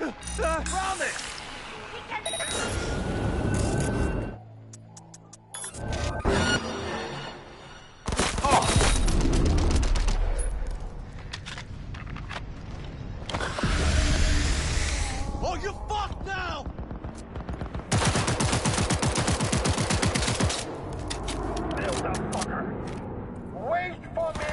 Round it! Oh, you fucked now! Build up, fucker! Wait for me!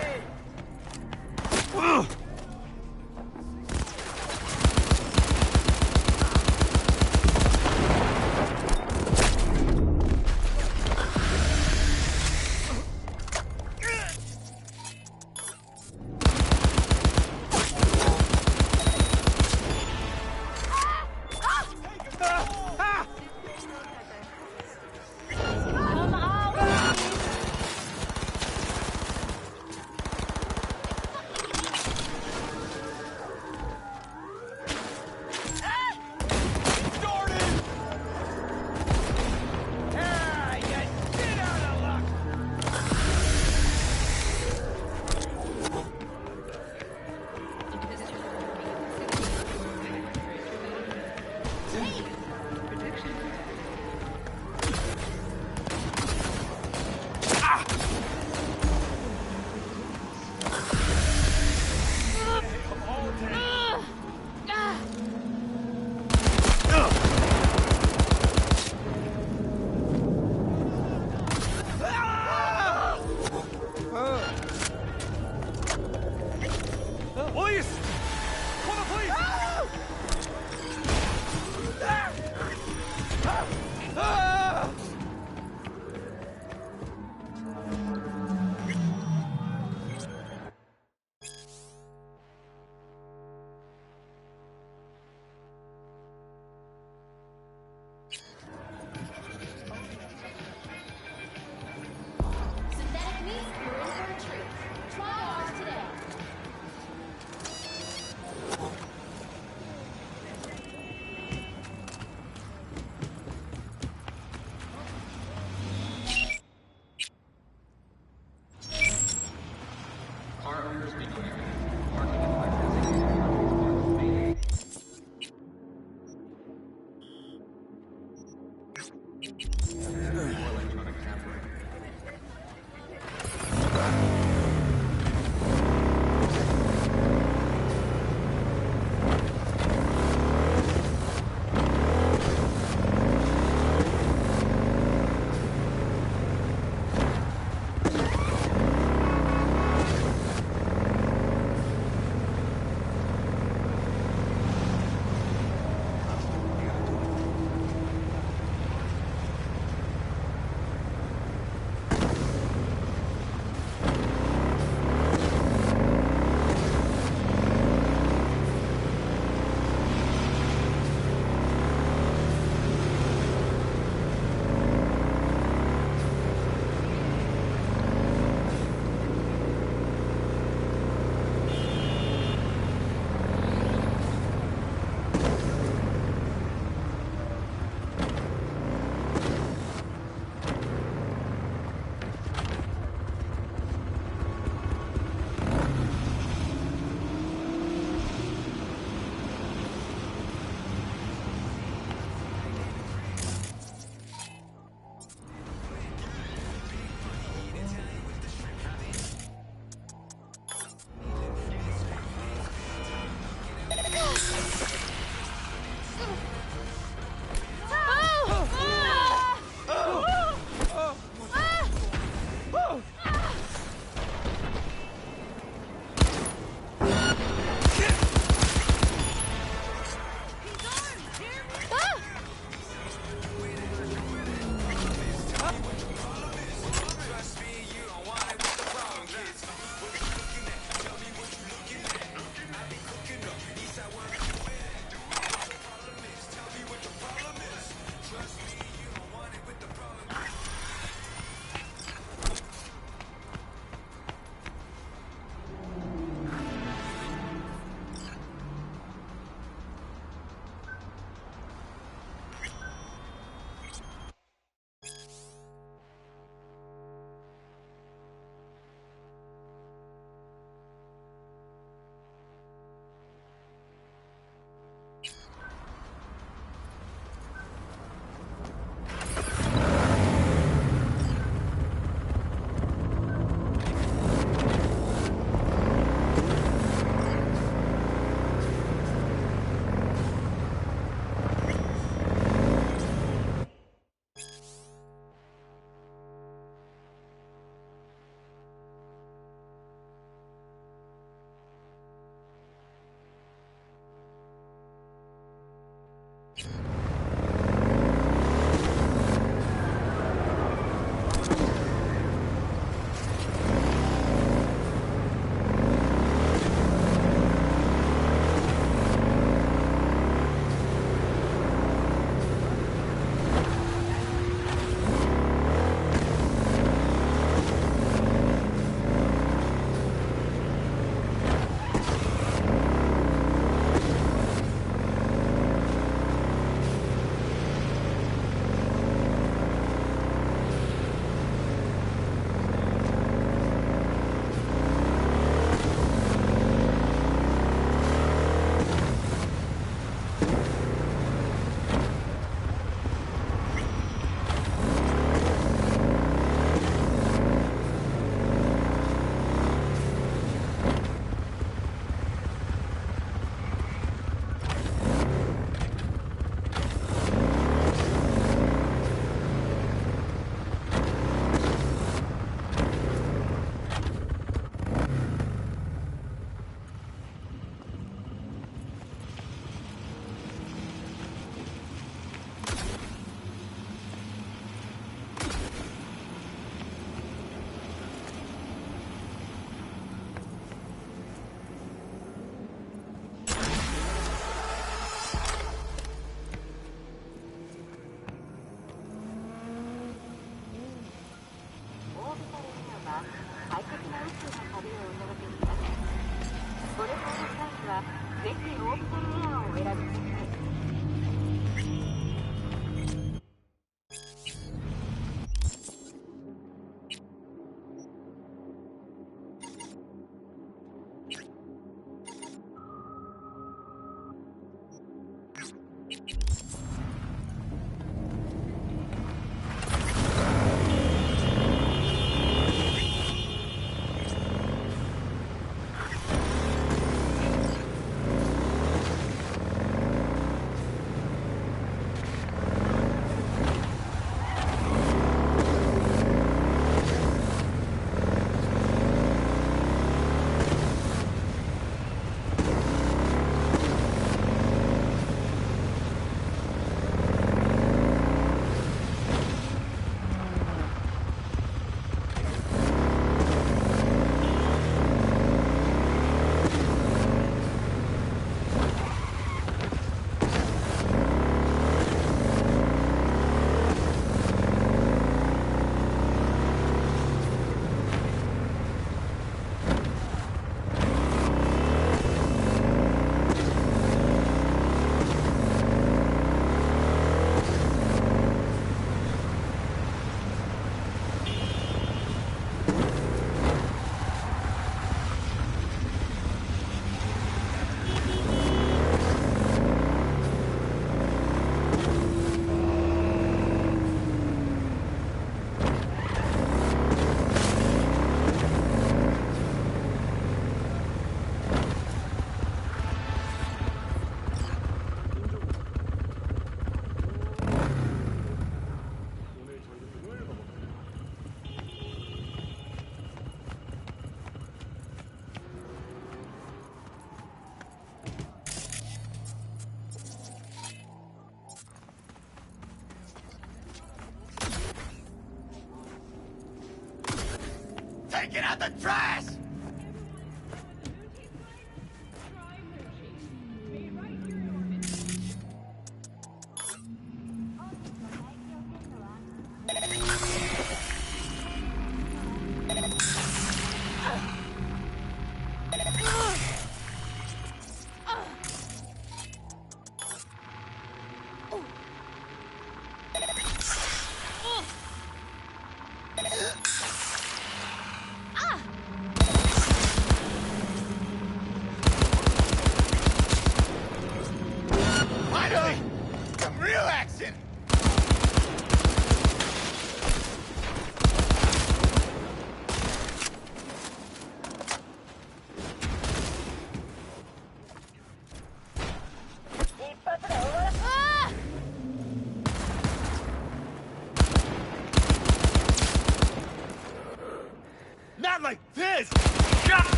Taking out the trash!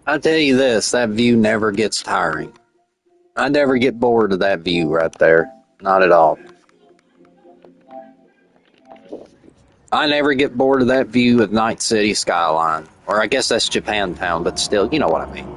I tell you this, that view never gets tiring. I never get bored of that view right there. Not at all. I never get bored of that view of Night City skyline. Or I guess that's Japantown, but still, you know what I mean.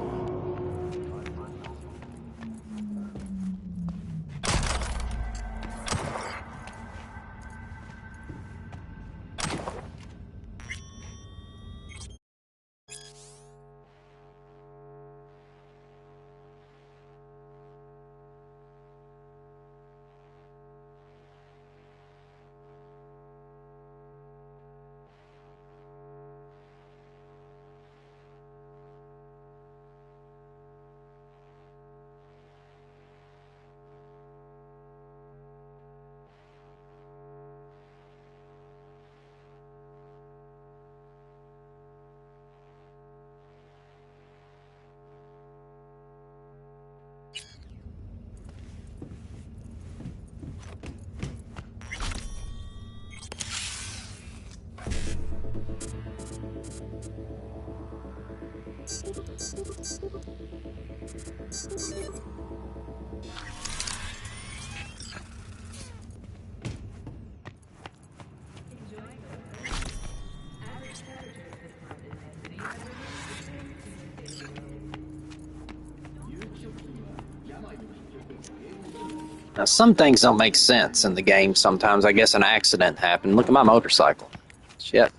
Now, some things don't make sense in the game sometimes. I guess an accident happened. Look at my motorcycle. Shit.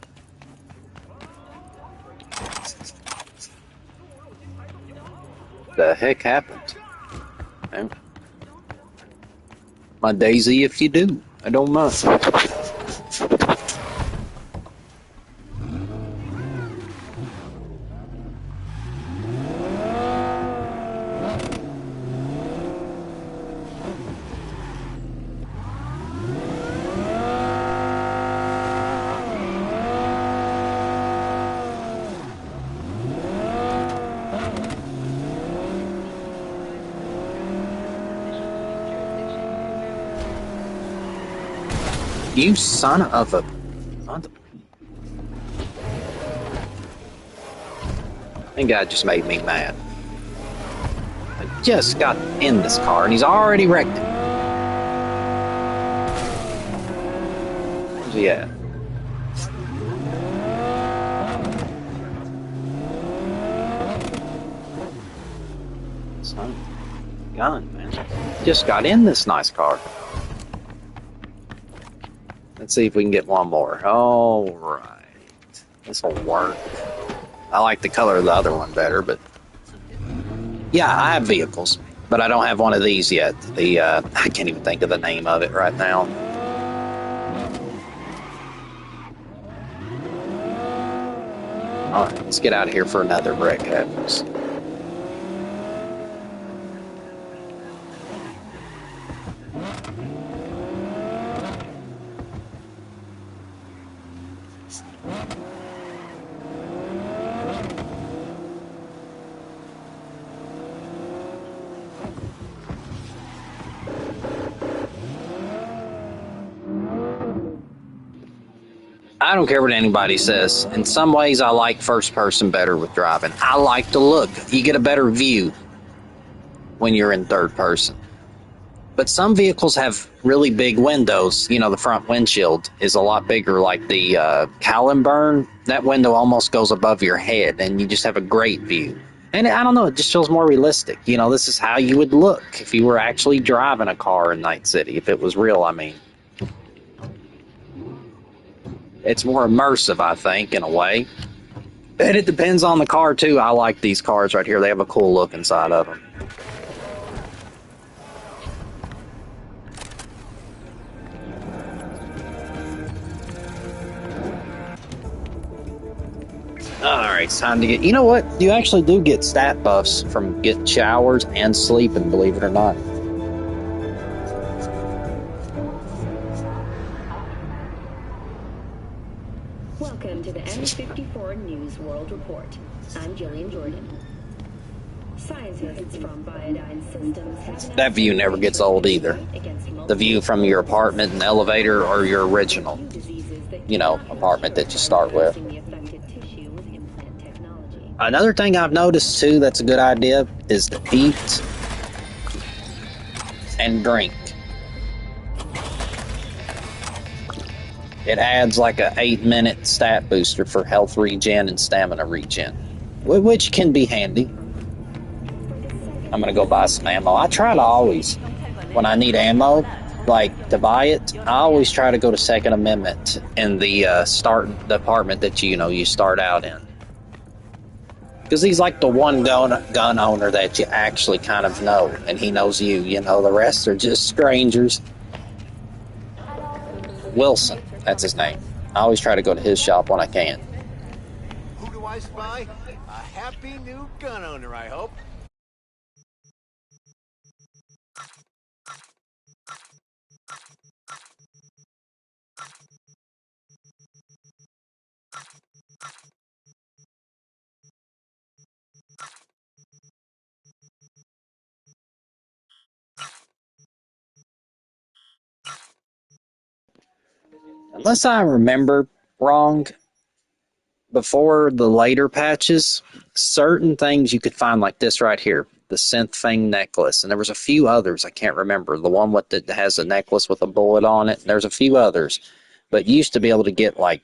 The heck happened? Man. My daisy if you do. I don't mind. You son of a... That guy just made me mad. I just got in this car and he's already wrecked it. Where's he at? Son of a gun, man. Just got in this nice car. Let's see if we can get one more. All right. This will work. I like the color of the other one better, but... Yeah, I have vehicles, but I don't have one of these yet. I can't even think of the name of it right now. All right, let's get out of here for another wreck happens. I don't care what anybody says. In some ways, I like first person better with driving. I like to look. You get a better view when you're in third person. But some vehicles have really big windows. You know, the front windshield is a lot bigger, like the Callenburn. That window almost goes above your head, and you just have a great view. And I don't know, it just feels more realistic. You know, this is how you would look if you were actually driving a car in Night City, if it was real, I mean. It's more immersive, I think, in a way. And it depends on the car, too. I like these cars right here. They have a cool look inside of them. Alright, it's time to get... You know what? You actually do get stat buffs from getting showers and sleeping, believe it or not. Welcome to the N54 News World Report. I'm Jillian Jordan. Scientists from Biodyne Systems have... That view never gets old either. The view from your apartment and elevator or your original, you know, apartment that you start with. Another thing I've noticed too that's a good idea is to eat and drink. It adds like a 8-minute stat booster for health regen and stamina regen, which can be handy. I'm gonna go buy some ammo. I try to always, when I need ammo, like to buy it, I always try to go to Second Amendment in the start department that you start out in, because he's like the one gun owner that you actually kind of know, and he knows you. The rest are just strangers. Wilson, that's his name. I always try to go to his shop when I can. Who do I spy? A happy new gun owner, I hope. Unless I remember wrong, before the later patches, certain things you could find like this right here, the synth fang necklace, and there was a few others I can't remember. The one that has a necklace with a bullet on it. There's a few others, but you used to be able to get like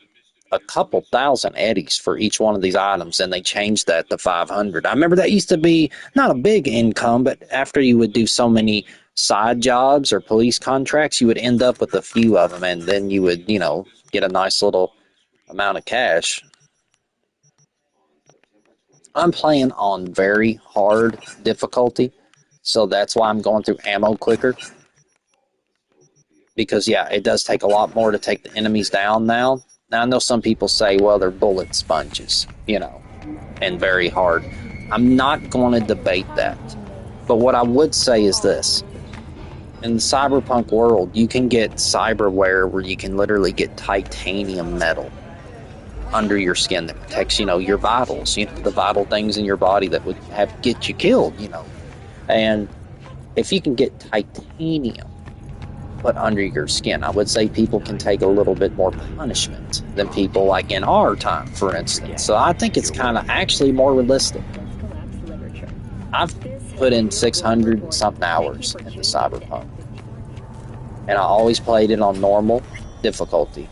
a couple thousand eddies for each one of these items, and they changed that to 500. I remember that used to be not a big income, but after you would do so many side jobs or police contracts, you would end up with a few of them, and then you would, get a nice little amount of cash. I'm playing on very hard difficulty, so that's why I'm going through ammo quicker. Because, yeah, it does take a lot more to take the enemies down now. Now, I know some people say, well, they're bullet sponges, and very hard. I'm not going to debate that. But what I would say is this. In the Cyberpunk world, you can get cyberware where you can literally get titanium metal under your skin that protects, your vitals, the vital things in your body that would get you killed, And if you can get titanium put under your skin, I would say people can take a little bit more punishment than people like in our time, for instance. So I think it's kind of actually more realistic. I've put in 600 something hours into Cyberpunk, and I always played it on normal difficulty.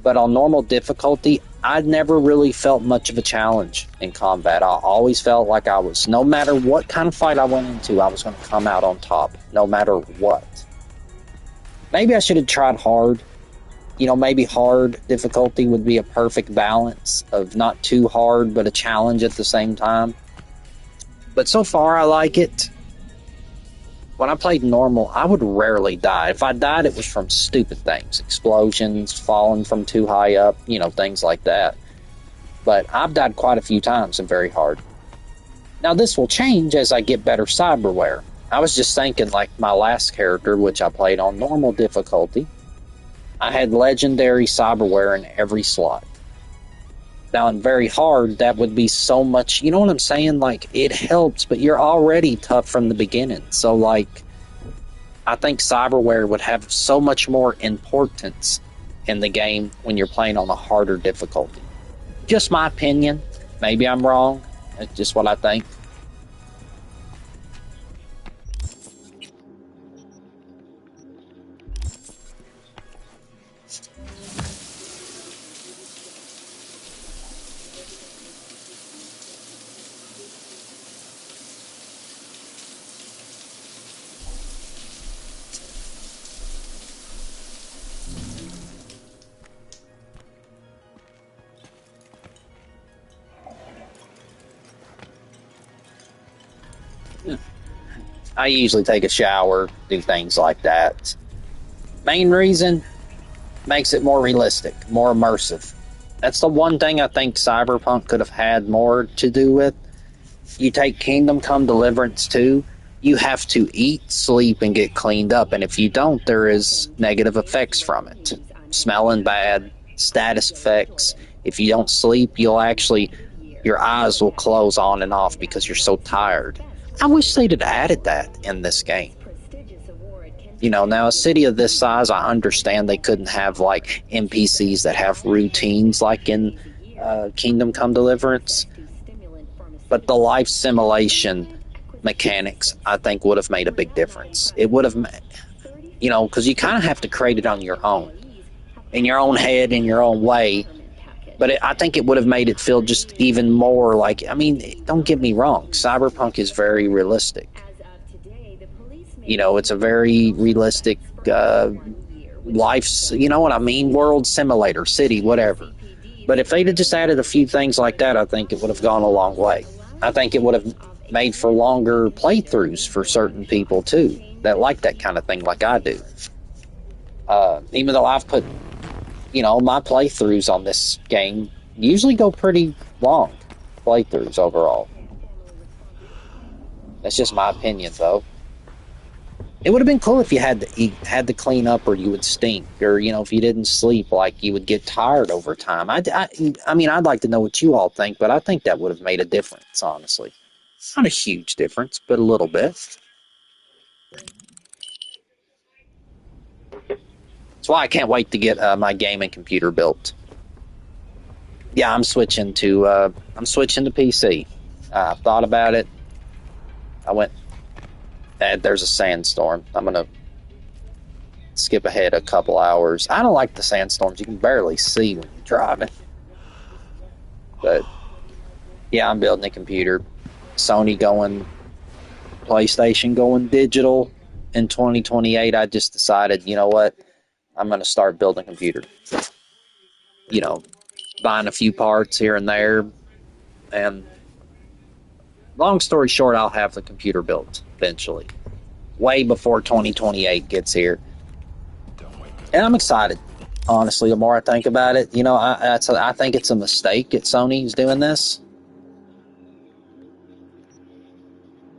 But on normal difficulty, I never really felt much of a challenge in combat. I always felt like no matter what kind of fight I went into, I was going to come out on top, no matter what. Maybe I should have tried hard. Maybe hard difficulty would be a perfect balance of not too hard, but a challenge at the same time. But so far, I like it. When I played normal, I would rarely die. If I died, it was from stupid things. Explosions, falling from too high up, things like that. But I've died quite a few times and very hard. Now, this will change as I get better cyberware. I was just thinking, like my last character, which I played on normal difficulty, I had legendary cyberware in every slot. Now, in very hard, that would be so much, you know what I'm saying? Like, it helps, but you're already tough from the beginning. So, like, I think cyberware would have so much more importance in the game when you're playing on a harder difficulty. Just my opinion. Maybe I'm wrong. That's just what I think. I usually take a shower, do things like that. Main reason, makes it more realistic, more immersive. That's the one thing I think Cyberpunk could have had more to do with. You take Kingdom Come Deliverance 2, you have to eat, sleep, and get cleaned up, and if you don't, there is negative effects from it. Smelling bad, status effects. If you don't sleep, your eyes will close on and off because you're so tired. I wish they'd have added that in this game. Now a city of this size, I understand they couldn't have like NPCs that have routines like in Kingdom Come Deliverance, but the life simulation mechanics, I think, would have made a big difference. It would have, because you kind of have to create it on your own, in your own head, in your own way. But I think it would have made it feel just even more like, don't get me wrong, Cyberpunk is very realistic. It's a very realistic life, you know what I mean? World simulator, city, whatever. But if they'd have just added a few things like that, I think it would have gone a long way. I think it would have made for longer playthroughs for certain people, too, that like that kind of thing like I do. Even though I've put, my playthroughs on this game usually go pretty long playthroughs overall. That's just my opinion, though. It would have been cool if you had to clean up, or you would stink, or if you didn't sleep, like you would get tired over time. I'd like to know what you all think, but I think that would have made a difference. Honestly, not a huge difference, but a little bit. That's why I can't wait to get my gaming computer built. Yeah, I'm switching to PC. I've thought about it. I went. There's a sandstorm. I'm gonna skip ahead a couple hours. I don't like the sandstorms. You can barely see when you're driving. But yeah, I'm building a computer. Sony going, PlayStation going digital in 2028. I just decided, you know what? I'm going to start building a computer. Buying a few parts here and there. And long story short, I'll have the computer built eventually. Way before 2028 gets here. And I'm excited. Honestly, the more I think about it, I think it's a mistake that Sony's doing this.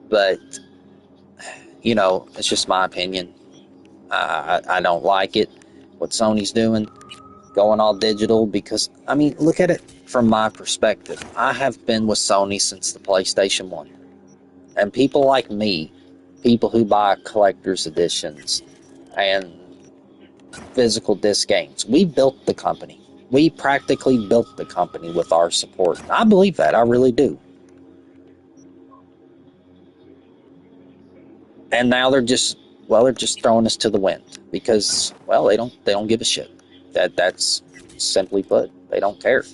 But, it's just my opinion. I don't like it, what Sony's doing, going all digital, because, look at it from my perspective. I have been with Sony since the PlayStation 1. And people like me, people who buy collector's editions and physical disc games, we built the company. We practically built the company with our support. I believe that. I really do. And now they're just throwing us to the wind because, they don't give a shit. That's simply put, they don't care.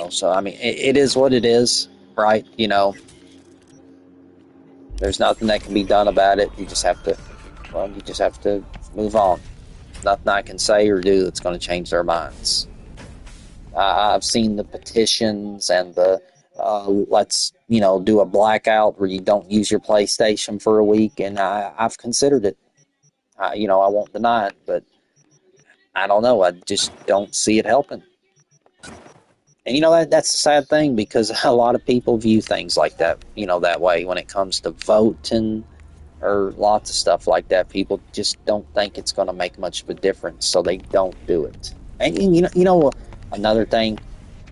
So it is what it is, right? There's nothing that can be done about it. You just have to move on. Nothing I can say or do that's going to change their minds. I've seen the petitions and the let's do a blackout where you don't use your PlayStation for a week, and I've considered it. I won't deny it, but I don't know. I just don't see it helping. And that's the sad thing, because a lot of people view things like that, that way when it comes to voting or lots of stuff like that. People just don't think it's going to make much of a difference, so they don't do it. And another thing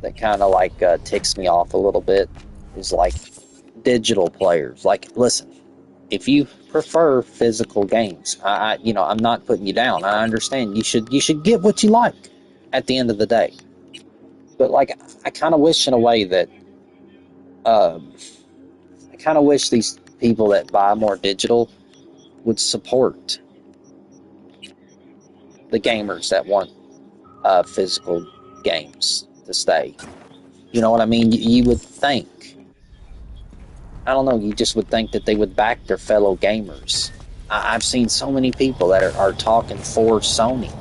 that kind of ticks me off a little bit is digital players. Listen, if you prefer physical games, I'm not putting you down. I understand you should get what you like at the end of the day. But I kind of wish in a way that I kind of wish these people that buy more digital would support the gamers that want physical games to stay. You know what I mean? You would think, I don't know, you just would think that they would back their fellow gamers. I've seen so many people that are talking for Sony.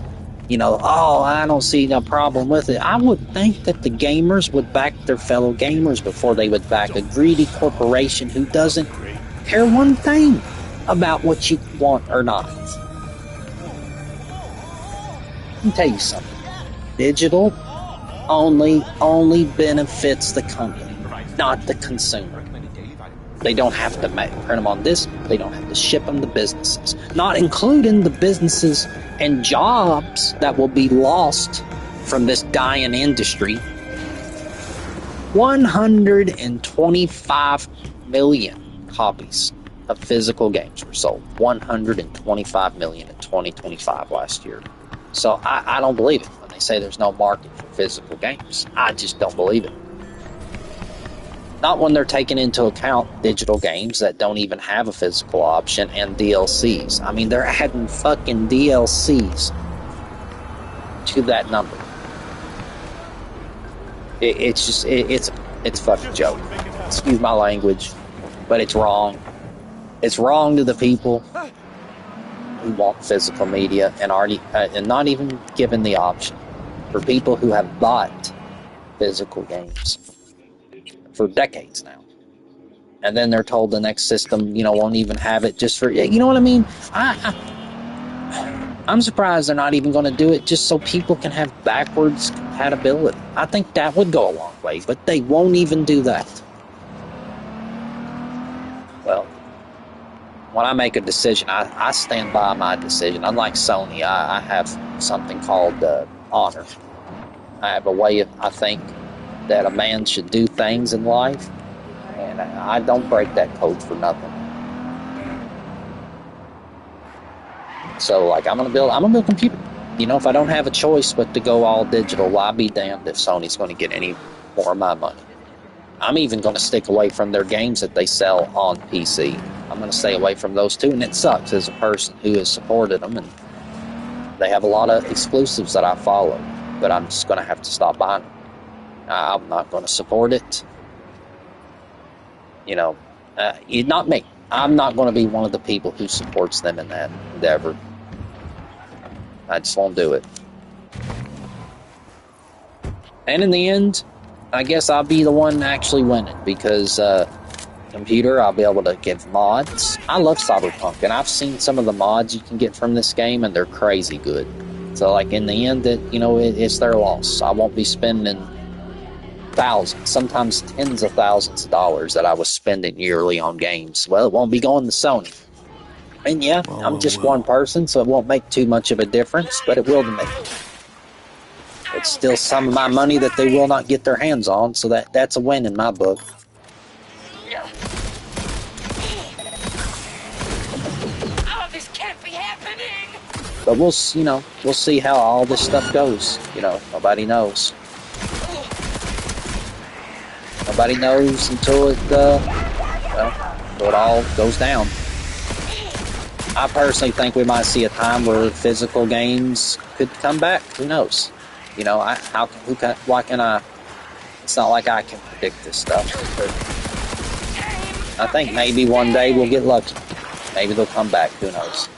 I don't see no problem with it. I would think that the gamers would back their fellow gamers before they would back a greedy corporation who doesn't care one thing about what you want or not. Let me tell you something. Digital only benefits the company, not the consumer. They don't have to print them on this. They don't have to ship them to businesses, not including the businesses and jobs that will be lost from this dying industry. 125 million copies of physical games were sold. 125 million in 2025 last year. So I don't believe it when they say there's no market for physical games. I just don't believe it. Not when they're taking into account digital games that don't even have a physical option and DLCs. I mean, they're adding fucking DLCs to that number. It's a fucking joke. Excuse my language, but it's wrong. It's wrong to the people who want physical media and already and not even given the option. For people who have bought physical games for decades now, and then they're told the next system, won't even have it just for, you know what I mean? I'm surprised they're not even going to do it just so people can have backwards compatibility. I think that would go a long way, but they won't even do that. Well, when I make a decision, I stand by my decision. Unlike Sony, I have something called honor. I have a way I think that a man should do things in life, and I don't break that code for nothing. So, like, I'm gonna build a computer. If I don't have a choice but to go all digital, well, I'll be damned if Sony's going to get any more of my money. I'm even going to stick away from their games that they sell on PC. I'm going to stay away from those too, and it sucks as a person who has supported them, and they have a lot of exclusives that I follow, but I'm just going to have to stop buying them. I'm not going to support it. Not me. I'm not going to be one of the people who supports them in that endeavor. I just won't do it. And in the end, I guess I'll be the one actually winning, because computer, I'll be able to give mods. I love Cyberpunk, and I've seen some of the mods you can get from this game, and they're crazy good. So, like, in the end, it's their loss. I won't be spending thousands, sometimes tens of thousands of dollars that I was spending yearly on games. Well, it won't be going to Sony. And yeah, I'm just one person, so it won't make too much of a difference, but it will to me. It's still some of my money that they will not get their hands on, so that's a win in my book. Oh, this can't be happening. But we'll see how all this stuff goes. Nobody knows. Nobody knows until it all goes down. I personally think we might see a time where physical games could come back. Who knows? Why can I? It's not like I can predict this stuff. But I think maybe one day we'll get lucky. Maybe they'll come back. Who knows?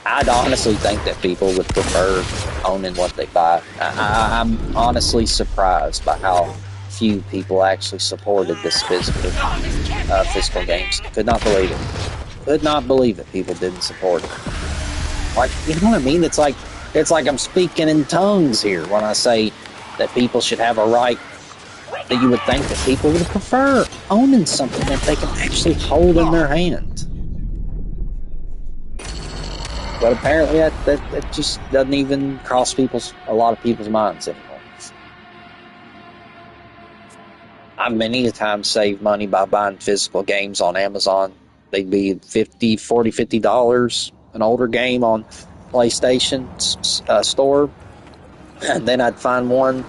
I'd honestly think that people would prefer owning what they buy. I'm honestly surprised by how few people actually supported this physical games. Could not believe it. Could not believe it. People didn't support it. Like, you know what I mean? It's like I'm speaking in tongues here when I say that people should have a right. That you would think that people would prefer owning something that they can actually hold in their hand. But apparently that just doesn't even cross a lot of people's minds anymore. I've many a time saved money by buying physical games on Amazon. They'd be $50 an older game on PlayStation store, and then I'd find one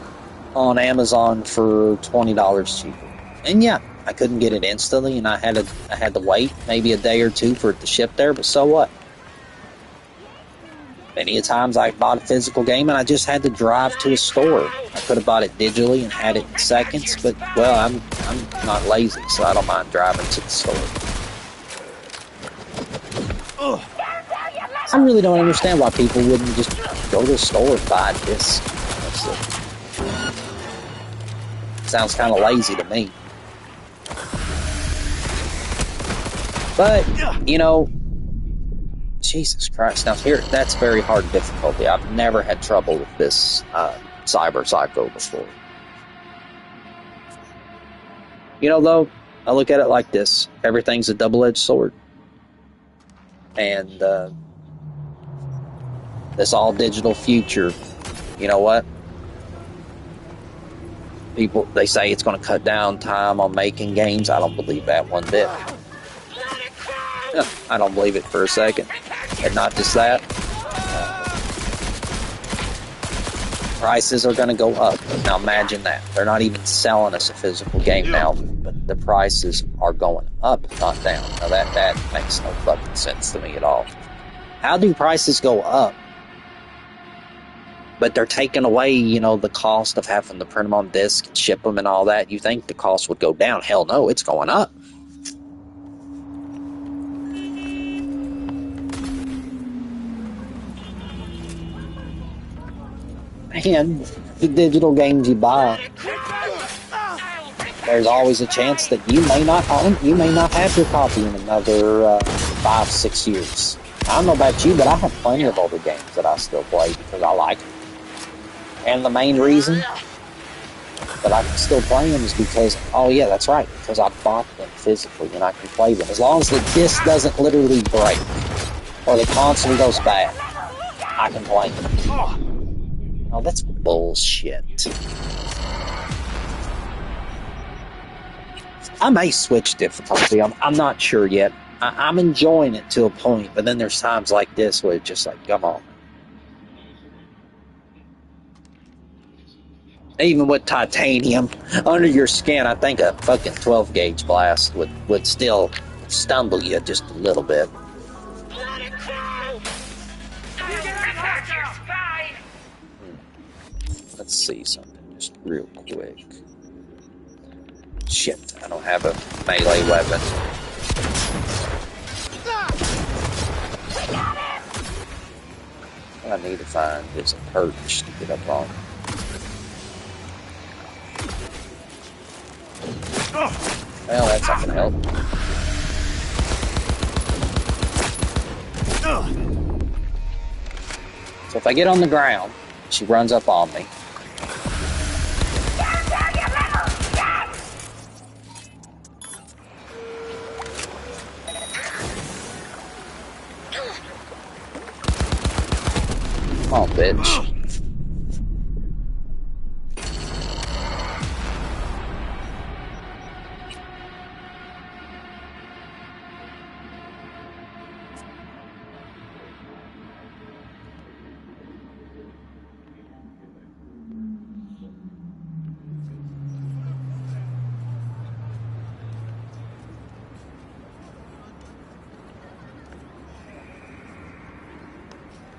on Amazon for $20 cheaper. And yeah, I couldn't get it instantly, and I had to wait maybe a day or two for it to ship there. But so what? Many a times I bought a physical game and I just had to drive to a store. I could have bought it digitally and had it in seconds, but well, I'm not lazy, so I don't mind driving to the store. I really don't understand why people wouldn't just go to the store and buy a disc. Sounds kind of lazy to me. But, Jesus Christ. Now, that's very hard difficulty. I've never had trouble with this Cyber Psycho before. Though, I look at it like this. Everything's a double-edged sword. And this all-digital future, you know what? People, they say it's going to cut down time on making games. I don't believe that one bit. I don't believe it for a second. And not just that, prices are going to go up. Now imagine that. They're not even selling us a physical game now, but the prices are going up, not down. Now that makes no fucking sense to me at all. How do prices go up? But they're taking away, you know, the cost of having to print them on disc and ship them and all that. You think the cost would go down. Hell no, it's going up. And the digital games you buy, there's always a chance that you may not own, you may not have your copy in another 5-6 years. I don't know about you, but I have plenty of older games that I still play because I like them. And the main reason that I can still play them is because, oh yeah, that's right, because I bought them physically and I can play them. As long as the disc doesn't literally break or the console goes bad, I can play them. Oh, that's bullshit. I may switch difficulty. I'm not sure yet. I'm enjoying it to a point, but then there's times like this where it's just like, come on. Even with titanium under your skin, I think a fucking 12 gauge blast would still stumble you just a little bit. Let's see something just real quick. Shit, I don't have a melee weapon. What I need to find is a perch to get up on. Well, that's not gonna help. So if I get on the ground, she runs up on me. Come on, bitch.